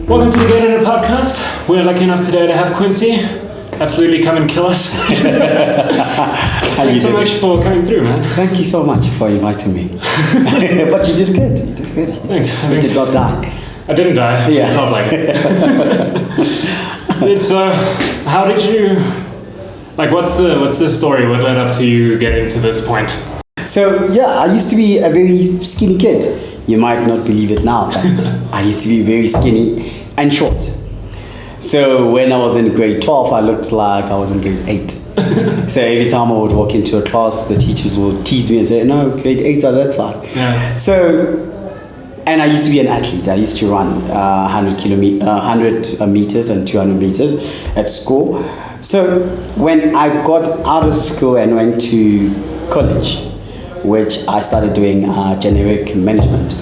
Welcome to the In.It podcast. We're lucky enough today to have Quincy. Absolutely come and kill us. Thanks so much for coming through, man. Thank you so much for inviting me. But you did good. You did good. Thanks. You did not die. I didn't die. Yeah. I felt like it. So, how did you... Like, what's the story? What led up to you getting to this point? So, yeah, I used to be a very skinny kid. You might not believe it now, but I used to be very skinny and short. So when I was in grade 12, I looked like I was in grade 8. So every time I would walk into a class, the teachers would tease me and say, no, grade 8's are that side. Yeah. So, and I used to be an athlete. I used to run 100 meters and 200 meters at school. So when I got out of school and went to college, which I started doing generic management,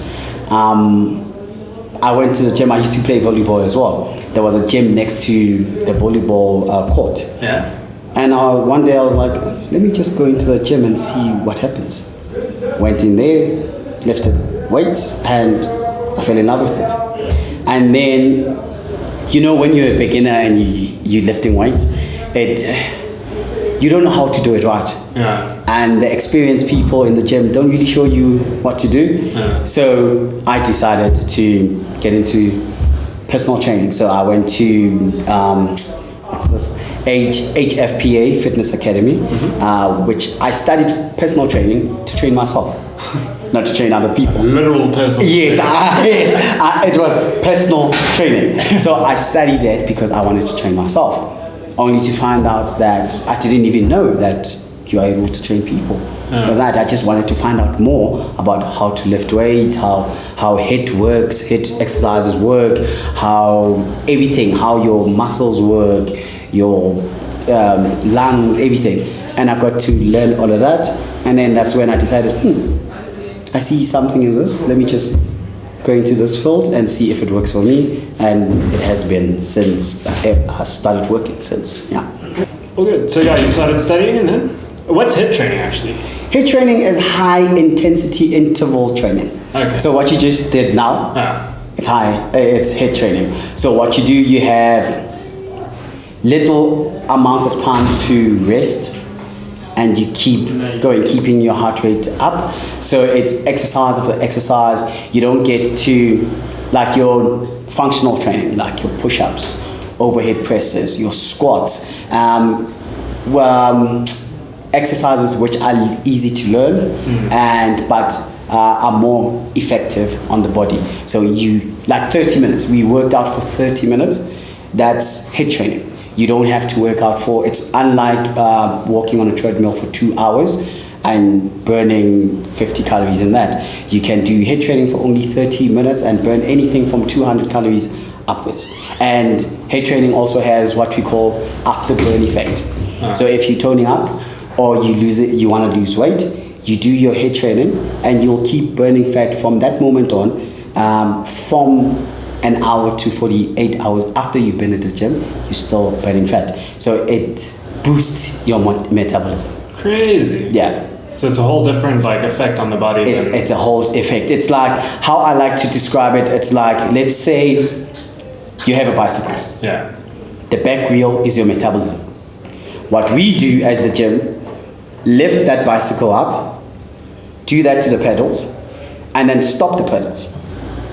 I went to the gym. I used to play volleyball as well. There was a gym next to the volleyball court. Yeah. And one day I was like, let me just go into the gym and see what happens. Went in there, lifted weights, and I fell in love with it. And then, you know, when you're a beginner and you're lifting weights, you don't know how to do it right. Yeah. And the experienced people in the gym don't really show you what to do. Yeah. So I decided to get into personal training. So I went to what's this? HFPA Fitness Academy, which I studied personal training to train myself, not to train other people. Literal personal Yes, it was personal training. So I studied that because I wanted to train myself, only to find out that I didn't even know that you are able to train people. That I just wanted to find out more about how to lift weights, how HIIT works, HIIT exercises work, how everything, how your muscles work, your lungs, everything. And I got to learn all of that. And then that's when I decided, I see something in this. Let me just go into this field and see if it works for me. And it has been since I started working since. Yeah. Well, good. So yeah, you started studying, and then what's HIIT training actually? HIIT training is high intensity interval training. Okay. So what you just did now, it's HIIT training. So what you do, you have little amounts of time to rest, and you keep going, keeping your heart rate up. So it's exercise after exercise. You don't get to like your functional training, like your push-ups, overhead presses, your squats, exercises which are easy to learn, but are more effective on the body. So you, like 30 minutes, we worked out for 30 minutes. That's HIIT training. You don't have to work out it's unlike walking on a treadmill for 2 hours and burning 50 calories in that. You can do HIIT training for only 30 minutes and burn anything from 200 calories upwards. And HIIT training also has what we call afterburn effect. So if you're toning up or you want to lose weight, you do your HIIT training and you'll keep burning fat from that moment on, from an hour to 48 hours after you've been at the gym, you're still burning fat. So it boosts your metabolism. Crazy. Yeah. So it's a whole different effect on the body. It's a whole effect. It's like, how I like to describe it, it's like, let's say you have a bicycle. Yeah. The back wheel is your metabolism. What we do as the gym, lift that bicycle up, do that to the pedals, and then stop the pedals.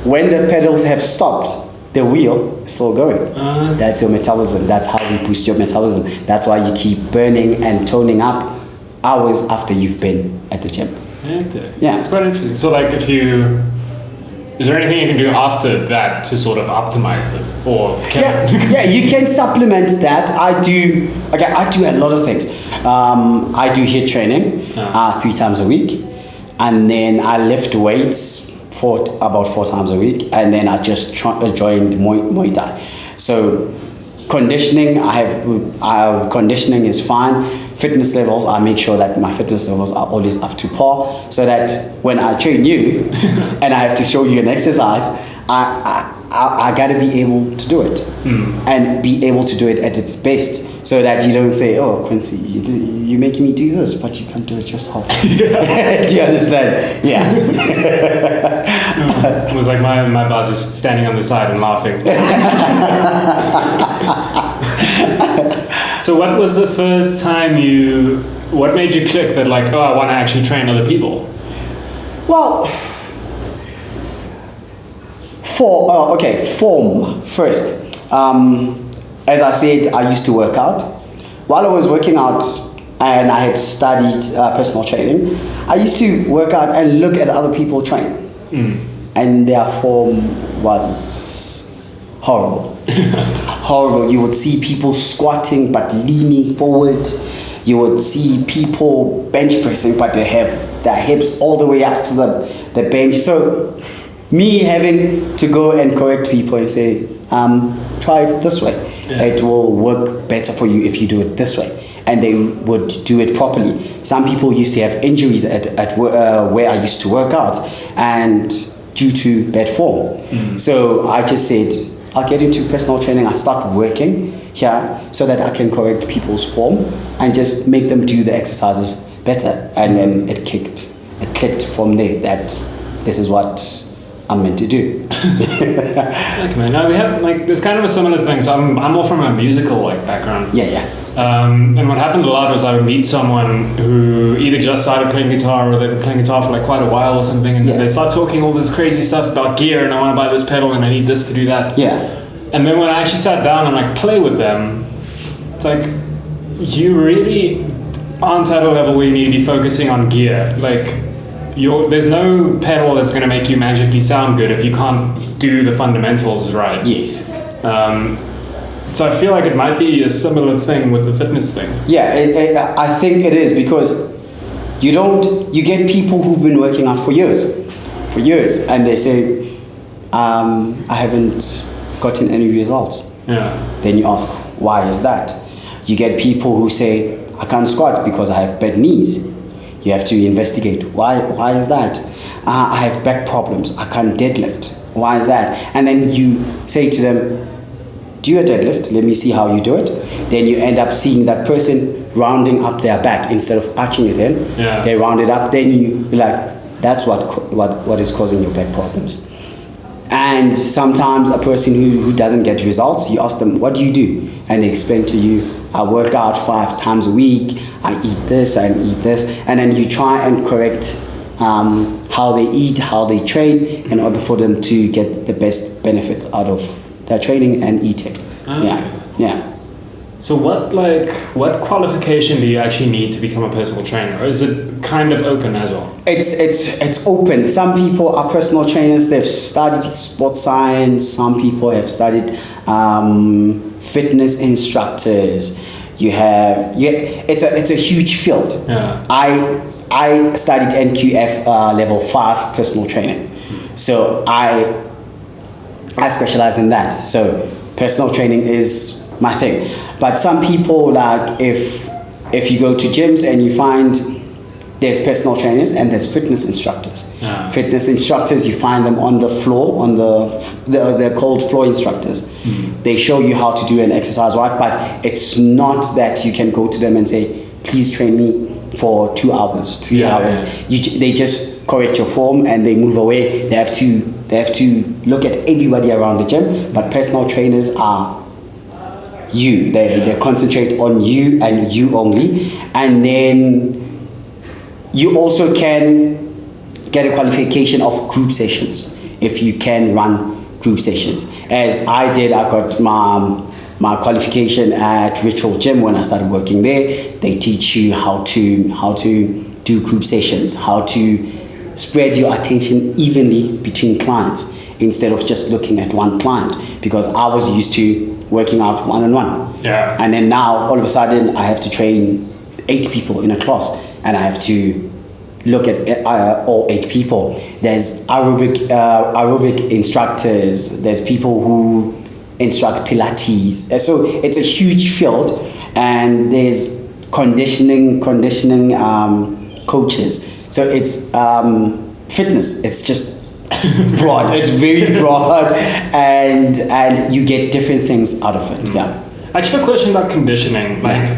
When the pedals have stopped, the wheel is still going. That's your metabolism. That's how we boost your metabolism. That's why you keep burning and toning up hours after you've been at the gym. Yeah. It's quite interesting. So is there anything you can do after that to sort of optimize it? Or yeah, you can supplement that. I do a lot of things. I do HIIT training 3 times a week, and then I lift weights for about 4 times a week, and then I just joined Muay Thai. So conditioning, conditioning is fine. Fitness levels, I make sure that my fitness levels are always up to par, so that when I train you and I have to show you an exercise, I gotta be able to do it, and be able to do it at its best, so that you don't say, "Oh, Quincy, you're making me do this, but you can't do it yourself." Do you understand? Yeah. It was like my boss is standing on the side and laughing. So what was the first time what made you click that like, oh, I want to actually train other people? Well, form first. As I said, I used to work out. While I was working out and I had studied personal training, I used to work out and look at other people train. And their form was horrible. Horrible. You would see people squatting but leaning forward. You would see people bench pressing but they have their hips all the way up to the bench. So me having to go and correct people and say, try it this way. Yeah. It will work better for you if you do it this way. And they would do it properly. Some people used to have injuries at where I used to work out, and due to bad form. So I just said, I'll get into personal training. I start working here so that I can correct people's form and just make them do the exercises better. And then it clicked from there that this is what I'm meant to do. Okay, man. No, we have there's kind of a similar thing. So I'm more from a musical background. Yeah. And what happened a lot was I would meet someone who either just started playing guitar or they've been playing guitar for quite a while or something, and they start talking all this crazy stuff about gear and I want to buy this pedal and I need this to do that. Yeah. And then when I actually sat down and play with them, it's like, you really aren't at a level where you need to be focusing on gear. Yes. There's no pedal that's going to make you magically sound good if you can't do the fundamentals right. Yes. So I feel like it might be a similar thing with the fitness thing. Yeah, I think it is, because you get people who've been working out for years, and they say, I haven't gotten any results. Yeah. Then you ask, why is that? You get people who say, I can't squat because I have bad knees. You have to investigate. Why is that? I have back problems. I can't deadlift. Why is that? And then you say to them, do a deadlift. Let me see how you do it. Then you end up seeing that person rounding up their back instead of arching it in. Yeah. They round it up. Then you're like, that's what is causing your back problems. And sometimes a person who doesn't get results, you ask them, what do you do? And they explain to you, I work out 5 times a week, I eat this, and then you try and correct how they eat, how they train, in order for them to get the best benefits out of their training and eating. Okay. Yeah. So what qualification do you actually need to become a personal trainer? Or is it kind of open as well? It's open. Some people are personal trainers. They've studied sports science. Some people have studied fitness instructors. It's a huge field. Yeah. I studied NQF level 5 personal training. So I specialize in that. So personal training is my thing. But some people, if you go to gyms and you find there's personal trainers and there's fitness instructors. Yeah. Fitness instructors, you find them on the floor, they're called floor instructors. Mm-hmm. They show you how to do an exercise, right? But it's not that you can go to them and say, please train me for 2 hours, 3 hours. Yeah. They just correct your form and they move away. They have to look at everybody around the gym, but personal trainers are you. They concentrate on you and you only. And then you also can get a qualification of group sessions if you can run group sessions. As I did, I got my qualification at Ritual Gym when I started working there. They teach you how to do group sessions, how to spread your attention evenly between clients instead of just looking at one client, because I was used to working out one-on-one. Yeah. And then now all of a sudden I have to train 8 people in a class and I have to look at all 8 people. There's aerobic instructors, there's people who instruct Pilates. So it's a huge field, and there's conditioning coaches. So it's fitness. It's just broad. It's very broad, and you get different things out of it. Yeah. Actually, a question about conditioning. Like,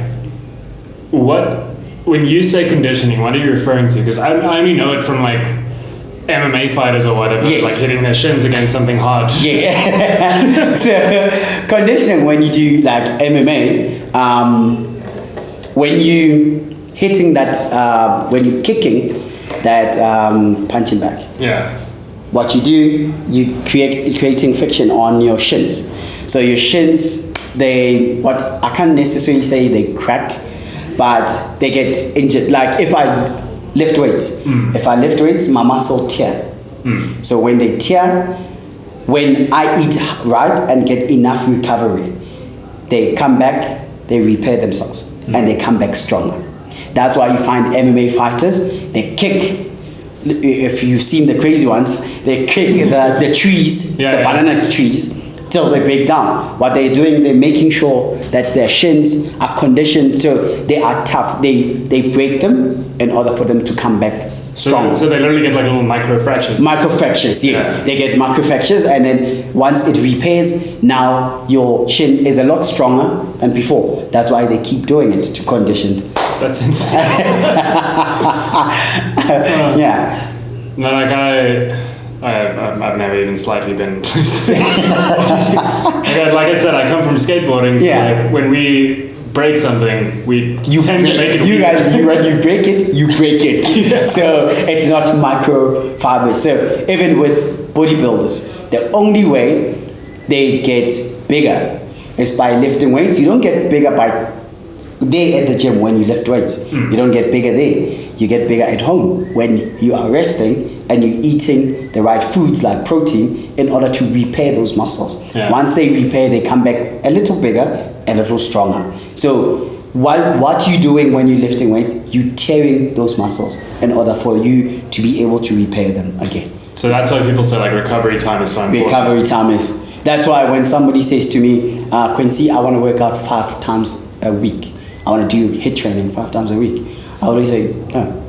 when you say conditioning, what are you referring to? Because I only know it from like MMA fighters or whatever, Yes. like hitting their shins against something hard. Yeah. So conditioning, when you do like MMA, when you hitting that, when you're kicking that punching bag. Yeah. What you do, you creating friction on your shins. So your shins, I can't necessarily say they crack, but they get injured. Like if I lift weights, my muscle tear. So when they tear, when I eat right and get enough recovery, they come back, they repair themselves, and they come back stronger. That's why you find MMA fighters, they kick. If you've seen the crazy ones, they kick the trees, banana trees, till they break down. What they're doing, they're making sure that their shins are conditioned so they are tough. They break them in order for them to come back strong. So they literally get like little micro fractures. Micro fractures, yes. Yeah. They get micro fractures, and then once it repairs, now your shin is a lot stronger than before. That's why they keep doing it to condition. That's insane. Yeah. No, like I've never even slightly been close to like I said, I come from skateboarding, so like when we break something, we tend to make it. You guys, when you break it, you break it. Yeah. So it's not microfibers. So even with bodybuilders, the only way they get bigger is by lifting weights. You don't get bigger by there at the gym when you lift weights. You don't get bigger there. You get bigger at home when you are resting and you're eating the right foods like protein in order to repair those muscles. Yeah. Once they repair, they come back a little bigger, a little stronger. So what you're doing when you're lifting weights, you're tearing those muscles in order for you to be able to repair them again. So that's why people say like recovery time is so important. Recovery time is. That's why when somebody says to me, Quincy, I want to work out 5 times a week. I want to do HIIT training 5 times a week. I always say, no,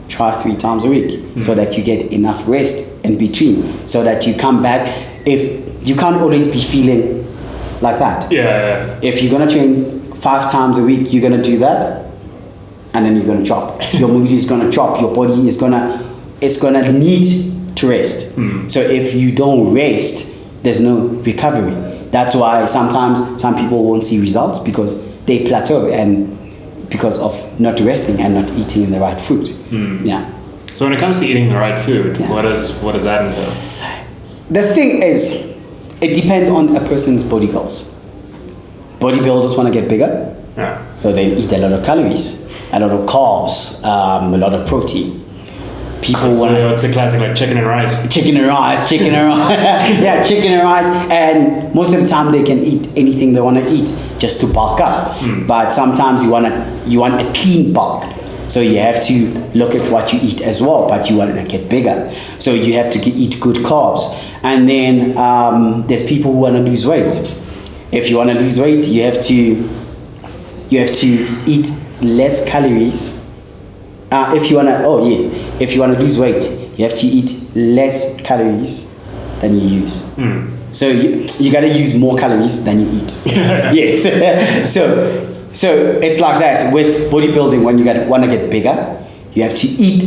try 3 times a week so that you get enough rest in between, so that you come back. If you can't always be feeling like that. Yeah. If you're gonna train 5 times a week, you're gonna do that, and then you're gonna drop. Your mood is gonna drop. Your body is gonna need to rest. So if you don't rest, there's no recovery. That's why sometimes some people won't see results because they plateau and because of not resting and not eating the right food. Yeah. So when it comes to eating the right food, what does that entail? The thing is, it depends on a person's body goals. Bodybuilders want to get bigger, so they eat a lot of calories, a lot of carbs, a lot of protein. People want what's the classic, like chicken and rice? Chicken and rice. Yeah, chicken and rice. And most of the time they can eat anything they want to eat just to bulk up. But sometimes you want a clean bulk. So you have to look at what you eat as well, but you want to get bigger. So you have to eat good carbs. And then there's people who want to lose weight. If you want to lose weight, you have to eat less calories. If you want to lose weight, you have to eat less calories than you use. So you got to use more calories than you eat. Yes. So it's like that with bodybuilding. When you want to get bigger, you have to eat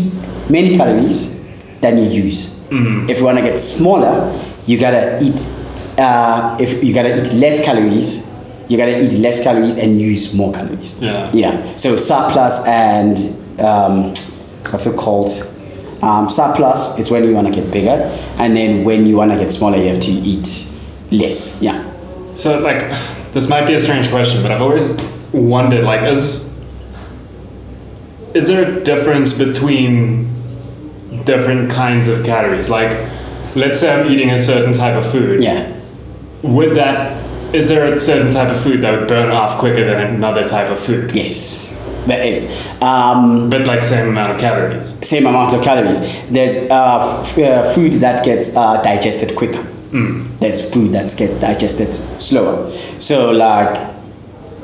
many calories than you use. If you want to get smaller, you gotta eat. If you gotta eat less calories, you gotta eat less calories and use more calories. Yeah. So surplus and what's it called? Surplus is when you want to get bigger, and then when you want to get smaller, you have to eat less. Yeah. So like, this might be a strange question, but I've always wondered, like, is there a difference between different kinds of calories? Like, let's say I'm eating a certain type of food. Yeah. Is there a certain type of food that would burn off quicker than another type of food? Yes, there is. But like same amount of calories. Same amount of calories. There's food that gets digested quicker. There's food that gets digested slower. So like,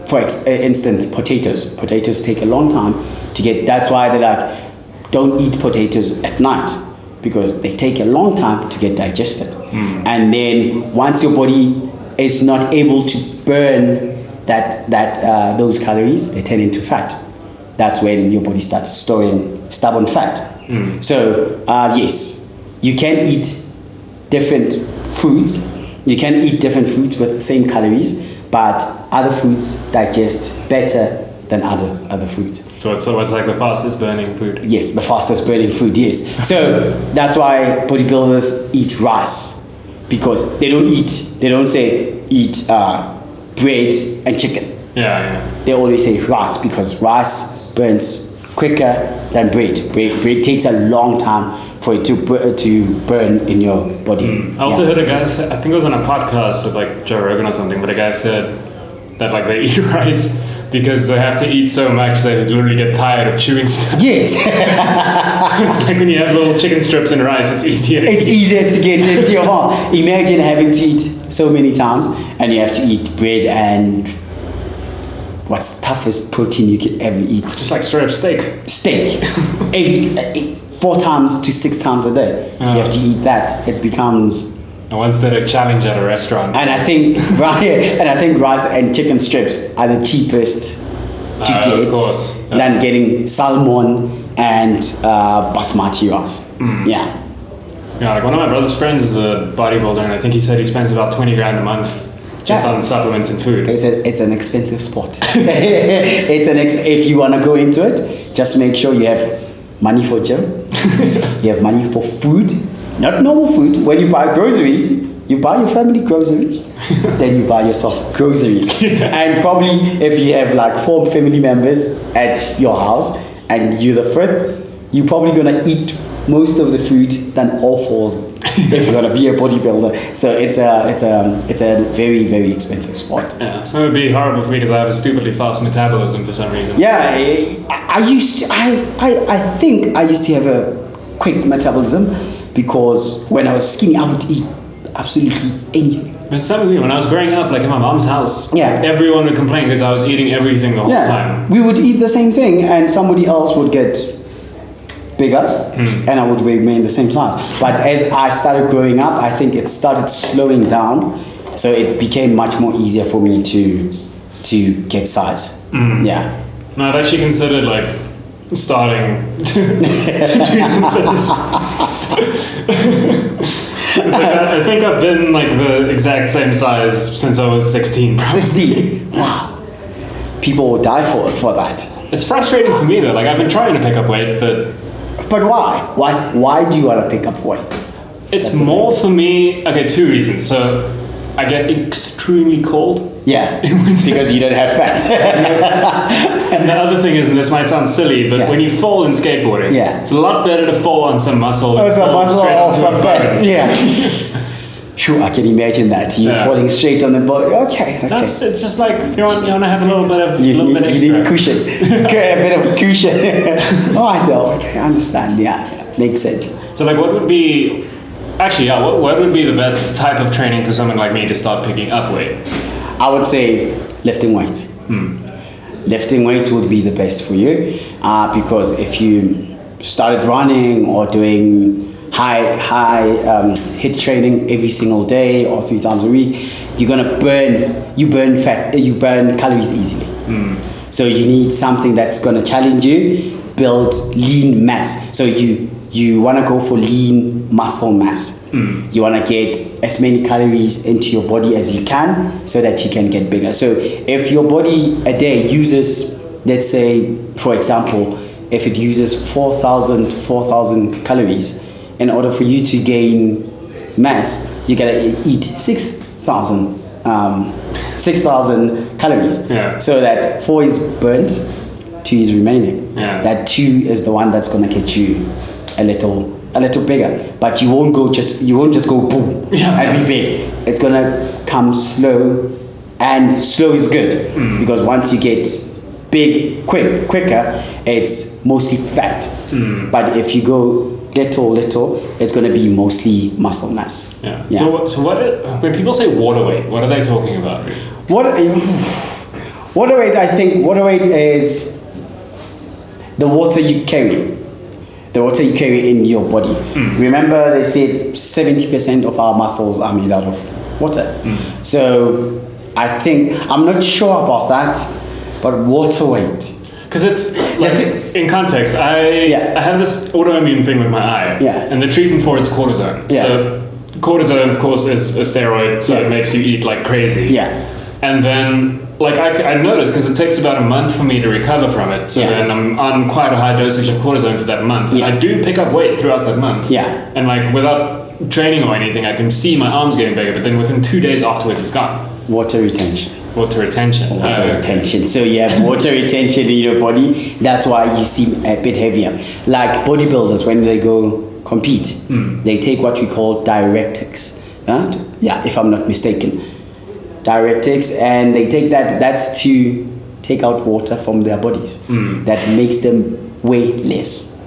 for instance, potatoes. Potatoes take a long time to get. That's why they're like, don't eat potatoes at night, because they take a long time to get digested. And then once your body is not able to burn those calories, they turn into fat. That's when your body starts storing stubborn fat. So yes, you can eat different foods. You can eat different foods with the same calories, but other foods digest better than other foods. So what's like the fastest burning food? Yes, the fastest burning food, yes. So that's why bodybuilders eat rice, because they don't say eat bread and chicken. Yeah. They always say rice, because rice burns quicker than bread. Bread takes a long time for it to burn in your body. I also heard a guy say, I think it was on a podcast with like Joe Rogan or something, but a guy said that like they eat rice because they have to eat so much they literally get tired of chewing stuff. Yes. So it's like when you have little chicken strips and rice, it's easier to get into your mouth. Imagine having to eat so many times, and you have to eat bread and what's the toughest protein you could ever eat? Just like straight up steak. Every 4 times to 6 times a day. You have to eat that. It becomes... Once they're a challenge at a restaurant. And I think rice and chicken strips are the cheapest to get, of course. than getting salmon and basmati rice. Yeah. Yeah, like one of my brother's friends is a bodybuilder, and I think he said he spends about 20 grand a month just on supplements and food. It's an expensive sport. If you want to go into it, just make sure you have money for gym, you have money for food, not normal food. When you buy groceries, you buy your family groceries, then you buy yourself groceries. And probably if you have like 4 family members at your house and you're the 5th, you're probably gonna eat most of the food than all 4 if you're gonna be a bodybuilder. So it's a very, very expensive sport. Yeah, it would be horrible for me because I have a stupidly fast metabolism for some reason. Yeah, I think I used to have a quick metabolism because when I was skinny, I would eat absolutely anything. But some of me, when I was growing up, like in my mom's house, everyone would complain because I was eating everything the whole time. We would eat the same thing, and somebody else would get bigger, and I would remain the same size. But as I started growing up, I think it started slowing down, so it became much more easier for me to get size. Yeah. No, I've actually considered like starting to do some fitness. I think I've been like the exact same size since I was 16. 16. Wow. People will die for that. It's frustrating for me though. Like I've been trying to pick up weight, but why? Why do you want to pick up weight? It's more for me. Okay, 2 reasons. So I get extremely cold. Yeah, because you don't have fat. And the other thing is, and this might sound silly, but when you fall in skateboarding, it's a lot better to fall on some muscle than fall straight onto some fat. Yeah. Sure, I can imagine that. You falling straight on the body. Okay. It's just like you want to have a little bit of you extra. need a cushion. Okay, a bit of a cushion. Oh, I understand. Yeah, makes sense. So like, what would be what would be the best type of training for someone like me to start picking up weight? I would say lifting weights. Lifting weights would be the best for you because if you started running or doing high HIIT training every single day or 3 times a week, you're gonna burn fat, you burn calories easily. So you need something that's gonna challenge you, build lean mass. So you wanna go for lean muscle mass. You wanna get as many calories into your body as you can so that you can get bigger. So if your body a day uses, let's say, for example, if it uses 4,000 calories, in order for you to gain mass, you gotta eat 6,000 calories. So that 4 is burnt, 2 is remaining. That 2 is the one that's gonna get you a little bigger. But you won't just go boom and be big. It's gonna come slow, and slow is good because once you get big quicker, it's mostly fat. But if you go little, it's going to be mostly muscle mass. So when people say water weight, what are they talking about? Water weight, I think water weight is the water you carry. The water you carry in your body. Remember they said 70% of our muscles are made out of water. So I think, I'm not sure about that, but water weight. Because it's like, in context, I have this autoimmune thing with my eye. Yeah. And the treatment for it's cortisone. Yeah. So cortisone, of course, is a steroid, so it makes you eat like crazy. Yeah. And then, like, I noticed, because it takes about a month for me to recover from it, so then I'm on quite a high dosage of cortisone for that month. Yeah. I do pick up weight throughout that month. Yeah. And, like, without training or anything, I can see my arms getting bigger, but then within 2 days afterwards, it's gone. Water retention. Water retention. Water retention. So you have water retention in your body. That's why you seem a bit heavier. Like bodybuilders, when they go compete, they take what we call diuretics. Yeah, if I'm not mistaken. Diuretics, and they take that's to take out water from their bodies. That makes them weigh less.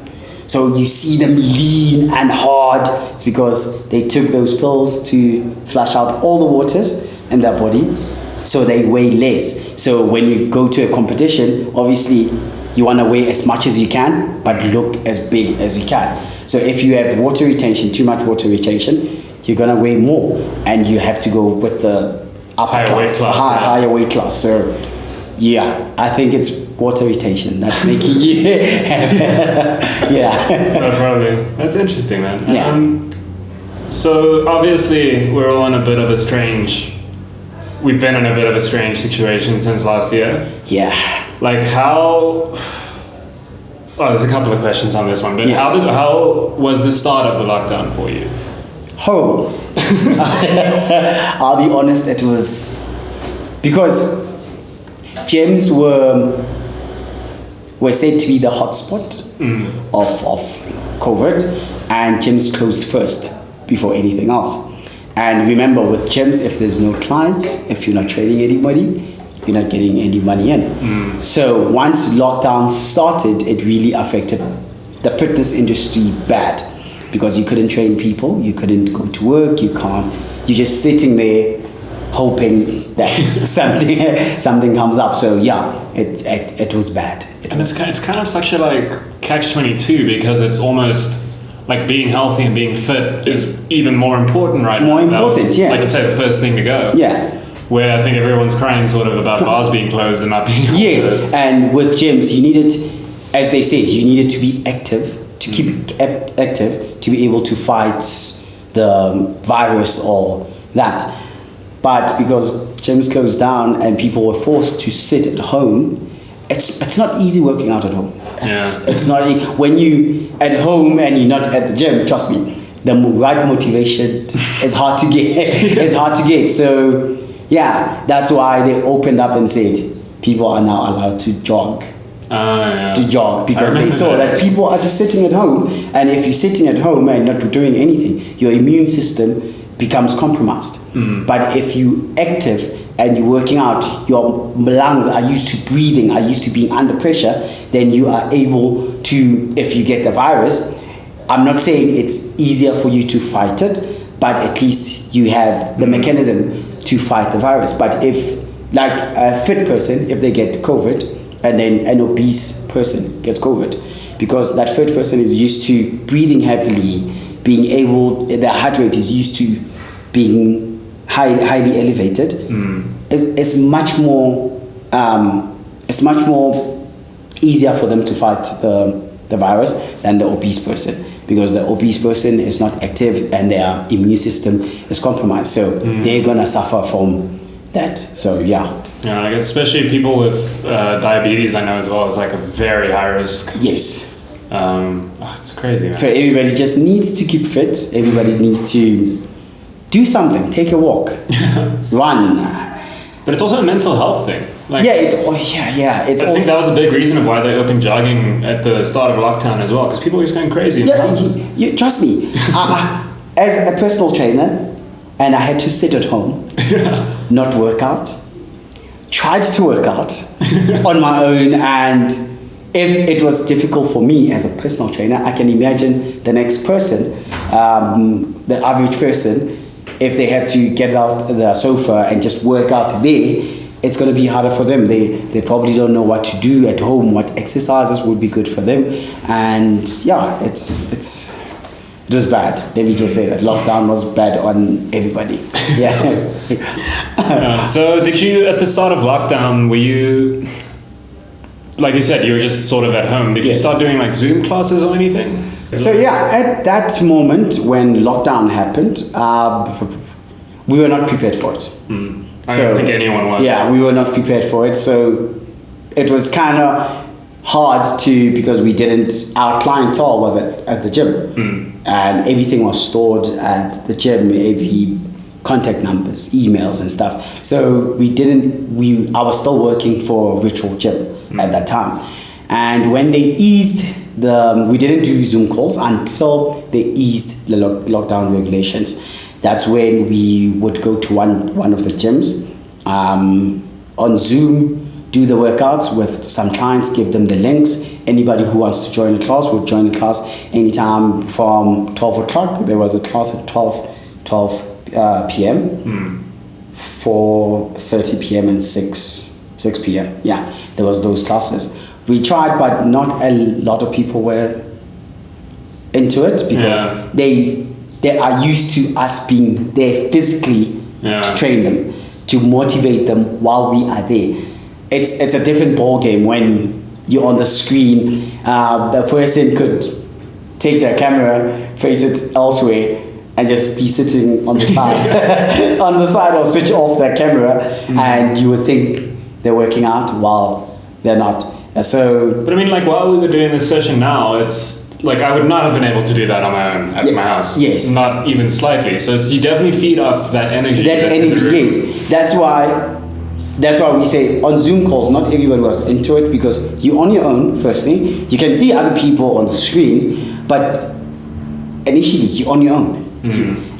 So you see them lean and hard. It's because they took those pills to flush out all the waters in their body, so they weigh less. So when you go to a competition, obviously you want to weigh as much as you can, but look as big as you can. So if you have water retention, too much water retention, you're gonna weigh more, and you have to go with the higher weight class. So yeah, I think it's water retention that's making you probably. That's interesting, man. Yeah. So obviously we're all in a bit of a strange we've been in a bit of a strange situation since last year. Yeah. Like how there's a couple of questions on this one, but how was the start of the lockdown for you? Horrible. I'll be honest, it was because gyms were said to be the hotspot of COVID, and gyms closed first before anything else. And remember, with gyms, if there's no clients, if you're not training anybody, you're not getting any money in. So once lockdown started, it really affected the fitness industry bad, because you couldn't train people, you couldn't go to work, you're just sitting there hoping that something comes up. So yeah, it was bad. It's kind of such a like catch-22, because it's almost like being healthy and being fit is even more important right now. More important, yeah. Like you say, the first thing to go. Yeah. Where I think everyone's crying sort of about bars being closed and not being able Yes, and with gyms, you needed, as they said, you needed to be active, to keep active, to be able to fight the virus or that. But because gyms closed down and people were forced to sit at home, it's not easy working out at home. It's not when you at home and you're not at the gym. Trust me, the right motivation is hard to get. It's hard to get. So yeah, that's why they opened up and said people are now allowed to jog. To jog, because they saw that people are just sitting at home, and if you're sitting at home and not doing anything, your immune system becomes compromised. But if you active and you're working out, your lungs are used to breathing, are used to being under pressure, then you are able to, if you get the virus, I'm not saying it's easier for you to fight it, but at least you have the mechanism to fight the virus. But if, like a fit person, if they get COVID, and then an obese person gets COVID, because that fit person is used to breathing heavily, being able, their heart rate is used to being highly elevated. It's much more easier for them to fight the virus than the obese person, because the obese person is not active and their immune system is compromised, so they're gonna suffer from that. So yeah, I guess especially people with diabetes, I know as well, is like a very high risk. Yes. It's crazy, man. So everybody just needs to keep fit. Everybody needs to do something, take a walk, run. But it's also a mental health thing. Like, I think that was a big reason of why they opened jogging at the start of lockdown as well, because people were just going crazy. You trust me. As a personal trainer, and I had to sit at home, not work out. Tried to work out on my own, and if it was difficult for me as a personal trainer, I can imagine the next person, the average person, if they have to get out the sofa and just work out there, it's going to be harder for them. They probably don't know what to do at home, what exercises would be good for them, and yeah, it was bad. Let me just say that lockdown was bad on everybody. Yeah. So did you, at the start of lockdown, were you, like you said, you were just sort of at home. Did you start doing like Zoom classes or anything? So yeah, at that moment when lockdown happened, we were not prepared for it. I don't think anyone was. Yeah, we were not prepared for it. So it was kind of hard to, because our clientele was at the gym. And everything was stored at the gym, every contact numbers, emails and stuff. So I was still working for Ritual Gym at that time. And when they eased we didn't do Zoom calls until they eased the lockdown regulations. That's when we would go to one of the gyms on Zoom, do the workouts with some clients, give them the links. Anybody who wants to join the class would join the class anytime from 12 o'clock. There was a class at 12 p.m., 4:30 p.m. and 6 p.m. Yeah, there was those classes. We tried, but not a lot of people were into it because they are used to us being there physically to train them, to motivate them while we are there. It's a different ball game when you're on the screen. The person could take their camera, face it elsewhere, and just be sitting on the side, on the side, or switch off their camera, and you would think they're working out while they're not. But I mean, like while we were doing this session now, it's like I would not have been able to do that on my own at my house. Yes. Not even slightly. So you definitely feed off that energy. Yes. That's why we say on Zoom calls, not everybody was into it because you're on your own, firstly. You can see other people on the screen, but initially you're on your own.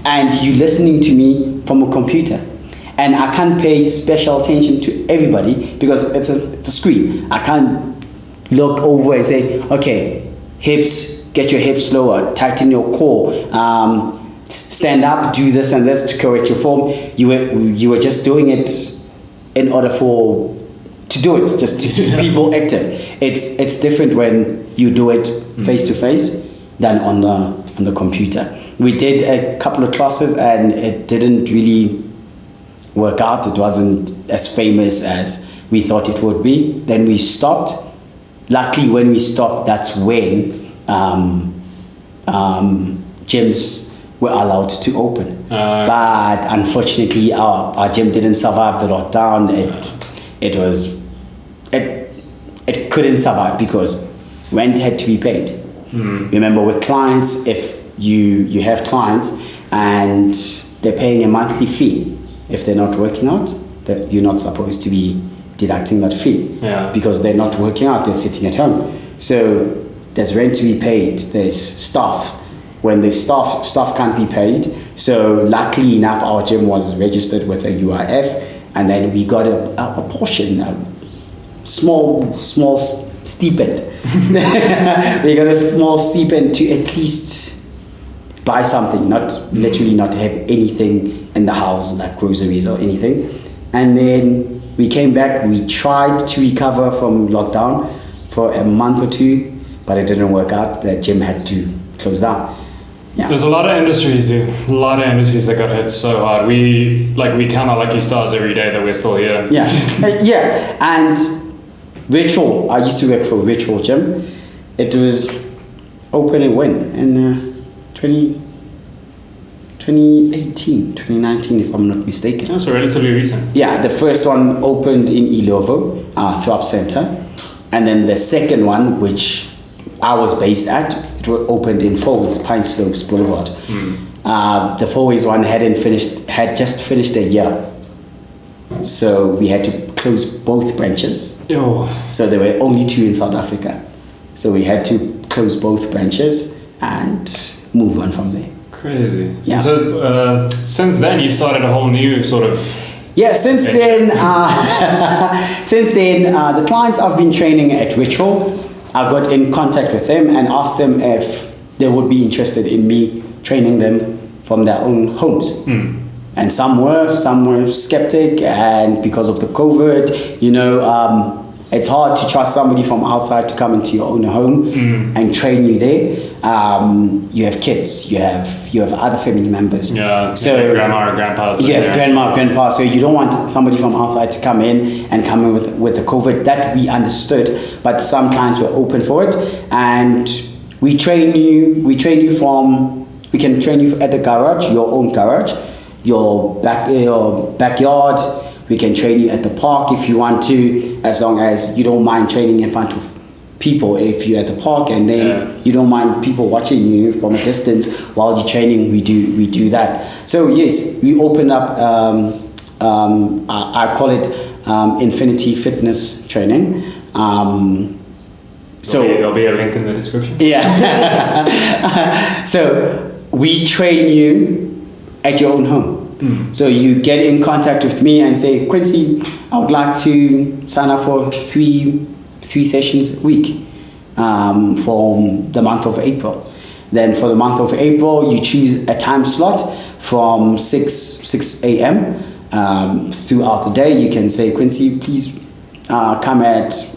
And you're listening to me from a computer. And I can't pay special attention to everybody because it's a screen. I can't look over and say, okay, hips, get your hips lower, tighten your core, stand up, do this and this to correct your form. You were just doing it in order to do it, just to keep people active. It's different when you do it face to face than on the computer. We did a couple of classes and it didn't really work out. It wasn't as famous as we thought it would be. Then we stopped. Luckily, when we stopped, that's when gyms were allowed to open. But unfortunately, our gym didn't survive the lockdown. It couldn't survive because rent had to be paid. Remember, with clients, if you have clients and they're paying a monthly fee, if they're not working out, that you're not supposed to be deducting that fee because they're not working out, they're sitting at home. So there's rent to be paid, there's staff. When the staff can't be paid, so luckily enough our gym was registered with a UIF, and then we got a portion, a small stipend. We got a small stipend to at least buy something, not literally not have anything in the house like groceries or anything. And then we came back, we tried to recover from lockdown for a month or two, but it didn't work out. The gym had to close down. Yeah. There's a lot of industries that got hit so hard. We count our lucky stars every day that we're still here. Yeah. And Ritual, I used to work for Ritual Gym. It was open in 2019, if I'm not mistaken. That's relatively recent. Yeah, the first one opened in Ilovo, Throp Center. And then the second one, which I was based at, it opened in Fourways, Pine Slopes Boulevard. The Fourways one had just finished a year. So we had to close both branches. So there were only 2 in South Africa. So we had to close both branches and move on from there. Crazy. Yeah. And so since then you started a whole new sort of... Yeah, since then the clients I've been training at Ritual, I got in contact with them and asked them if they would be interested in me training them from their own homes. And some were skeptic, and because of the COVID, It's hard to trust somebody from outside to come into your own home and train you there. You have kids, you have other family members. Yeah, so grandma or grandpa. You have grandma or grandpa, so you don't want somebody from outside to come in with the COVID. That we understood, but some clients were open for it, and we train you. We can train you at the garage, your own garage, your backyard. We can train you at the park if you want to, as long as you don't mind training in front of people. If you're at the park and then you don't mind people watching you from a distance while you're training, we do that. So yes, we open up. I call it Infinity Fitness Training. So there'll be a link in the description. Yeah. So we train you at your own home. So you get in contact with me and say, Quincy, I would like to sign up for three sessions a week for the month of April. Then for the month of April, you choose a time slot from 6 a.m. Throughout the day. You can say, Quincy, please come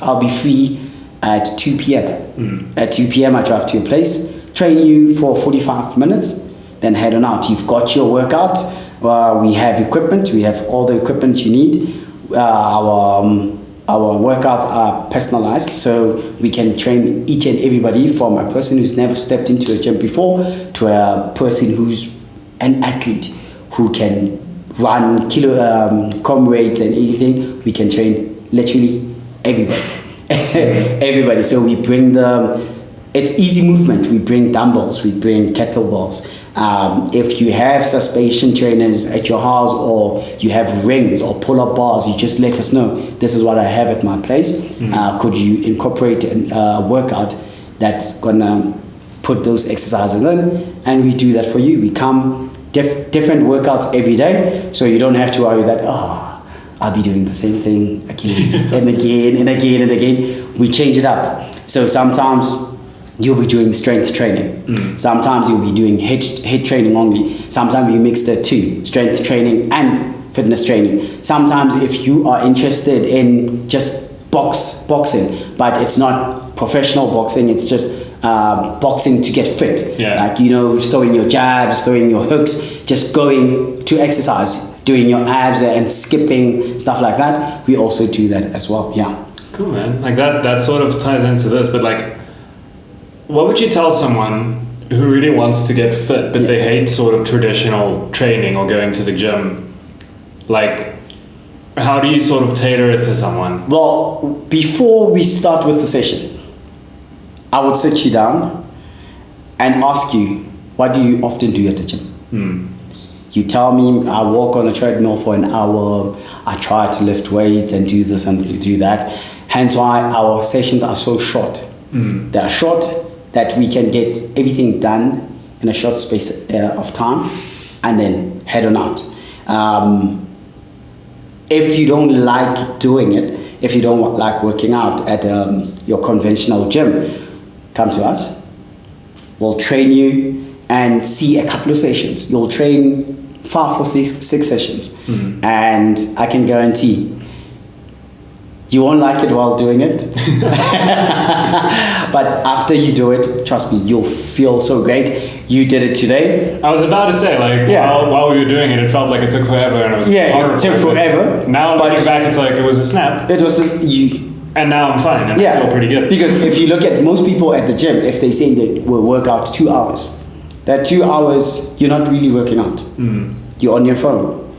I'll be free at 2 p.m. At 2 p.m. I drive to your place, train you for 45 minutes, then head on out. You've got your workout. We have equipment. We have all the equipment you need. Our workouts are personalized, so we can train each and everybody, from a person who's never stepped into a gym before to a person who's an athlete who can run com weights and anything. We can train literally everybody. Everybody. So we bring it's easy movement. We bring dumbbells, we bring kettlebells. If you have suspension trainers at your house, or you have rings or pull-up bars, you just let us know. This is what I have at my place. Could you incorporate a workout that's gonna put those exercises in? And we do that for you. We come different workouts every day, so you don't have to worry that I'll be doing the same thing again and again and again and again. We change it up. So sometimes you'll be doing strength training. Sometimes you'll be doing head training only. Sometimes you mix the two, strength training and fitness training. Sometimes if you are interested in just boxing, but it's not professional boxing, it's just boxing to get fit. Like, throwing your jabs, throwing your hooks, just going to exercise, doing your abs and skipping, stuff like that. We also do that as well. Yeah. Cool, man. Like that sort of ties into this, but like, what would you tell someone who really wants to get fit, but they hate sort of traditional training or going to the gym? Like, how do you sort of tailor it to someone? Well, before we start with the session, I would sit you down and ask you, what do you often do at the gym? You tell me, I walk on a treadmill for an hour, I try to lift weights and do this and do that. Hence why our sessions are so short. They are short, that we can get everything done in a short space of time and then head on out. If you don't like doing it, if you don't like working out at your conventional gym, come to us. We'll train you and see a couple of sessions. You'll train 5 or 6 sessions. And I can guarantee you won't like it while doing it. But after you do it, trust me, you'll feel so great. You did it today. I was about to say, while we were doing it, it felt like it took forever, and it was horrible. It took forever. Now looking back, it's like it was a snap. It was and now I'm fine, and I feel pretty good. Because if you look at most people at the gym, if they say they will work out 2 hours, that 2 hours you're not really working out. You're on your phone.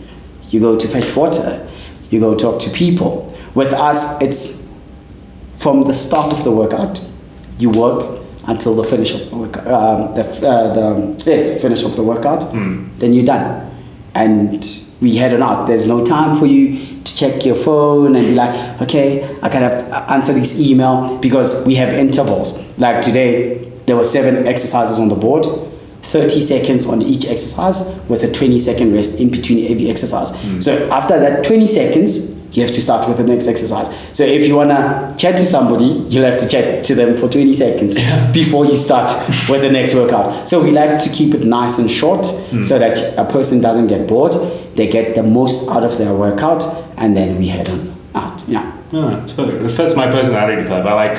You go to fetch water. You go talk to people. With us, it's from the start of the workout. You work until the finish of the workout. Finish of the workout. Then you're done, and we head on out. There's no time for you to check your phone and be like, okay, I gotta answer this email, because we have intervals. Like today, there were 7 exercises on the board. 30 seconds on each exercise with a 20-second rest in between every exercise. So after that 20 seconds, you have to start with the next exercise. So if you want to chat to somebody, you'll have to chat to them for 20 seconds before you start with the next workout. So we like to keep it nice and short so that a person doesn't get bored. They get the most out of their workout, and then we head on. out. Yeah. No, it's good. It fits my personality type. I like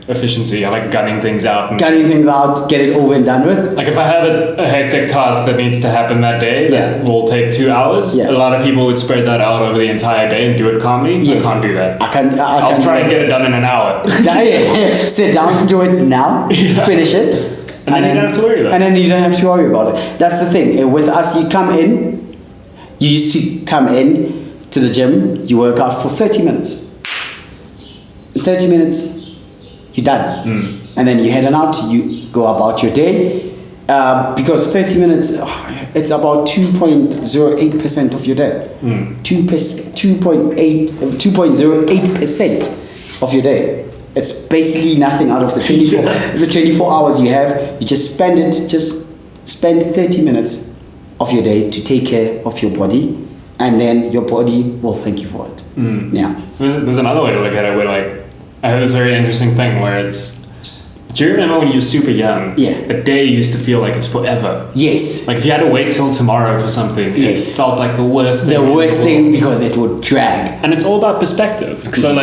efficiency. I like gunning things out. And Gunning things out, get it over and done with. like if I have a hectic task that needs to happen that day that will take 2 hours, a lot of people would spread that out over the entire day and do it calmly. Yes. I can't do that. I'll try and get it done in an hour. Sit down, do it now, finish it. And then you don't have to worry about it. And then you don't have to worry about it. That's the thing. With us, you used to come in to the gym, you work out for 30 minutes. In 30 minutes, you're done. And then you head on out, you go about your day. Because 30 minutes, it's about 2.08% of your day. 2.08% of your day. It's basically nothing out of the 24 hours you have. You just spend 30 minutes of your day to take care of your body, and then your body will thank you for it. Yeah. There's another way to look at it where I heard this very interesting thing where do you remember when you were super young? Yeah. A day used to feel like it's forever. Yes. Like if you had to wait till tomorrow for something, it felt like the worst thing. The worst thing because it would drag. And it's all about perspective. So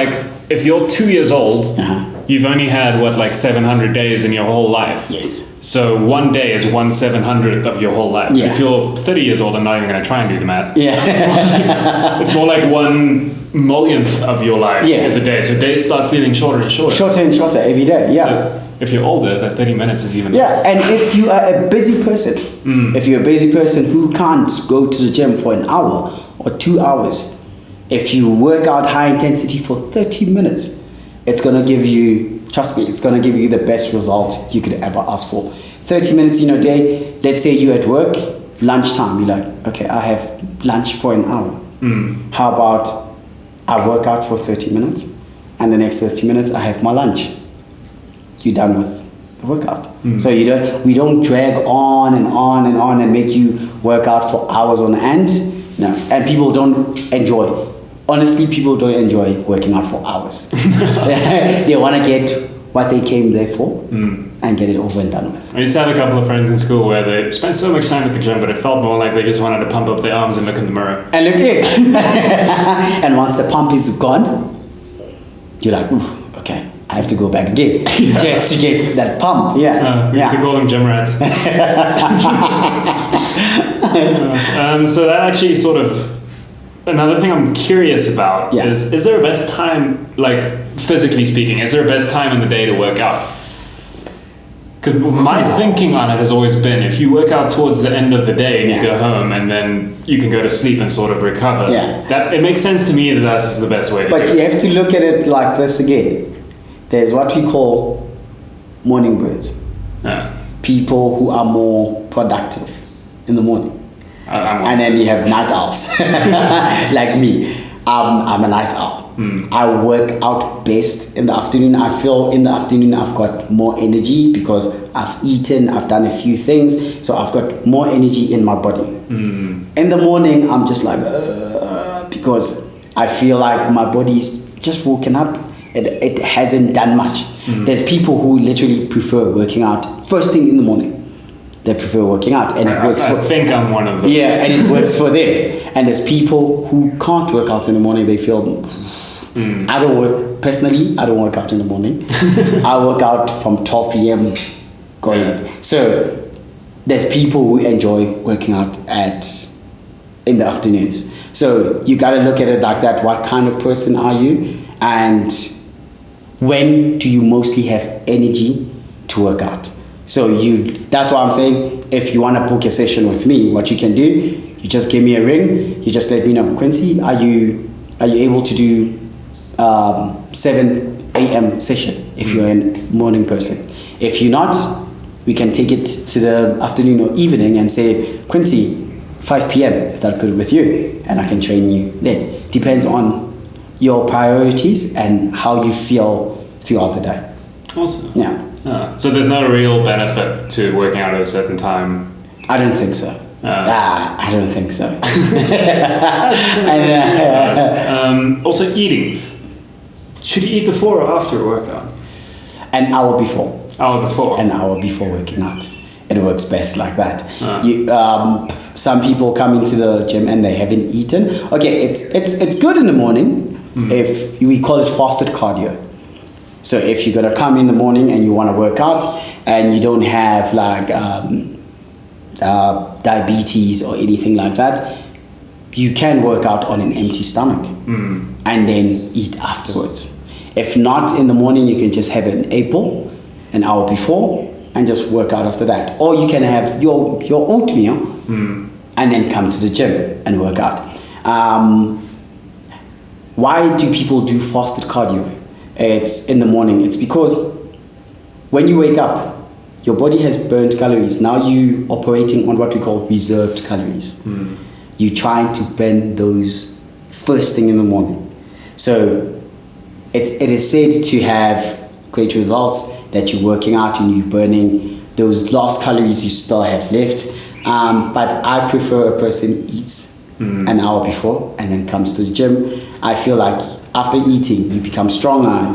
if you're 2 years old, you've only had 700 days in your whole life. Yes. So one day is 1/700th of your whole life. Yeah. If you're 30 years old, I'm not even going to try and do the math. Yeah. It's more like 1/1,000,000th of your life is a day. So days start feeling shorter and shorter. Shorter and shorter every day. Yeah. So if you're older, that 30 minutes is even less. And if you are a busy person, if you're a busy person who can't go to the gym for an hour or 2 hours, if you work out high intensity for 30 minutes, it's going to give you, trust me, it's going to give you the best result you could ever ask for. 30 minutes in a day, let's say you're at work, lunchtime, you're like, okay, I have lunch for an hour. How about I work out for 30 minutes and the next 30 minutes I have my lunch? You're done with the workout. So we don't drag on and on and on and make you work out for hours on end. No, and people don't enjoy. Honestly, people don't enjoy working out for hours. They want to get what they came there for and get it over and done with. I used to have a couple of friends in school where they spent so much time at the gym, but it felt more like they just wanted to pump up their arms and look in the mirror. And look it. And once the pump is gone, you're like, ooh, okay, I have to go back again just to get that pump. We used to call them gym rats. So that actually sort of, another thing I'm curious about is there a best time, physically speaking, is there a best time in the day to work out? Because my thinking on it has always been, if you work out towards the end of the day and you go home and then you can go to sleep and sort of recover, that it makes sense to me that that's the best way to do it. But you have to look at it like this again. There's what we call morning birds. People who are more productive in the morning. And then you have night owls, like me. I'm a night owl. I work out best in the afternoon. I feel in the afternoon I've got more energy because I've eaten, I've done a few things, so I've got more energy in my body. In the morning, I'm just like, because I feel like my body's just woken up. It hasn't done much. There's people who literally prefer working out first thing in the morning. They prefer working out, and it works. I think I'm one of them. Yeah, and it works for them. And there's people who can't work out in the morning. They feel, I don't work out in the morning. I work out from 12 p.m. going. So there's people who enjoy working out in the afternoons. So you got to look at it like that. What kind of person are you? And when do you mostly have energy to work out? So that's why I'm saying, if you want to book a session with me, what you can do, you just give me a ring. You just let me know, Quincy, are you able to do 7 a.m. session if you're a morning person? If you're not, we can take it to the afternoon or evening and say, Quincy, 5 p.m. is that good with you? And I can train you then. Depends on your priorities and how you feel throughout the day. Awesome. Yeah. So there's no real benefit to working out at a certain time? I don't think so. I don't think so. Also eating. Should you eat before or after a workout? An hour before. An hour before working out. It works best like that. Some people come into the gym and they haven't eaten. Okay, it's good in the morning, If we call it fasted cardio. So if you're gonna come in the morning and you want to work out and you don't have like diabetes or anything like that, you can work out on an empty stomach and then eat afterwards. If not, in the morning you can just have an apple an hour before and just work out after that. Or you can have your oatmeal and then come to the gym and work out. Why do people do fasted cardio? It's in the morning. It's because when you wake up, your body has burnt calories. Now you operating on what we call reserved calories. You're trying to burn those first thing in the morning. So it is said to have great results, that you're working out and you're burning those last calories you still have left. But I prefer a person eats an hour before and then comes to the gym. I feel like after eating, you become stronger,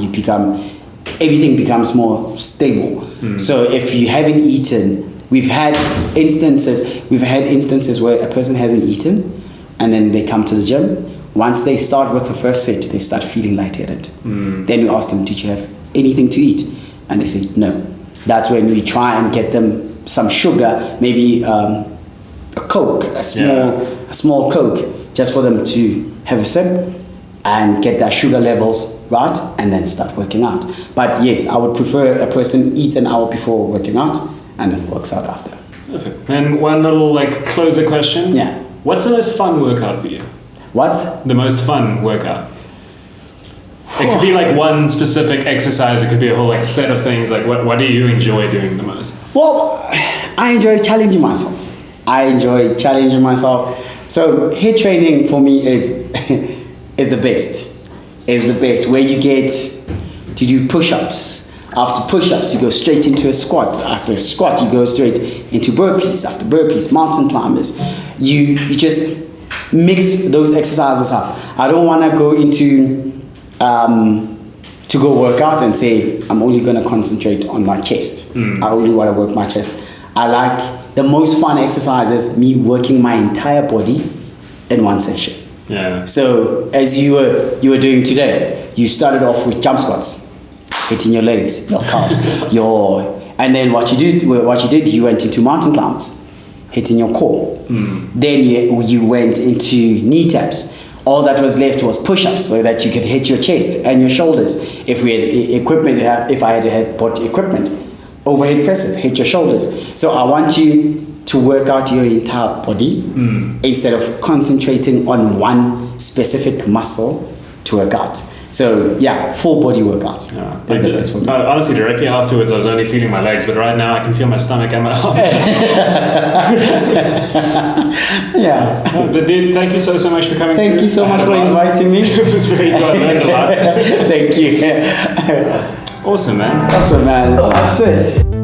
everything becomes more stable. So if you haven't eaten, we've had instances where a person hasn't eaten and then they come to the gym. Once they start with the first set, they start feeling lightheaded. Then we ask them, did you have anything to eat? And they say, no. That's when we try and get them some sugar, maybe a Coke, a small Coke, just for them to have a sip and get their sugar levels right and then start working out. But yes, I would prefer a person eats an hour before working out and then works out after. Perfect. And one little closer question. Yeah. What's the most fun workout for you? What's the most fun workout? It could be one specific exercise. It could be a whole set of things. What do you enjoy doing the most? Well, I enjoy challenging myself. So HIIT training for me is the best. Where you get to do push-ups. After push-ups, you go straight into a squat. After a squat, you go straight into burpees. After burpees, mountain climbers. You just mix those exercises up. I don't want to go into to go work out and say I'm only going to concentrate on my chest. I only want to work my chest. I like the most fun exercises, me working my entire body in one session. Yeah. So as you were doing today, you started off with jump squats, hitting your legs, your calves, and then what you did, you went into mountain climbs, hitting your core. Then you went into knee taps. All that was left was push-ups, so that you could hit your chest and your shoulders. If we had equipment, if I had bought equipment, overhead presses, hit your shoulders. So I want you to work out your entire body instead of concentrating on one specific muscle to work out. So yeah, full body workout is the best for me. Honestly, directly afterwards, I was only feeling my legs, but right now I can feel my stomach and my arms. Yeah. But dude, thank you so much for coming. Thank you so much for inviting me. It was very good. I learned a lot. Thank you. Awesome, man. That's it.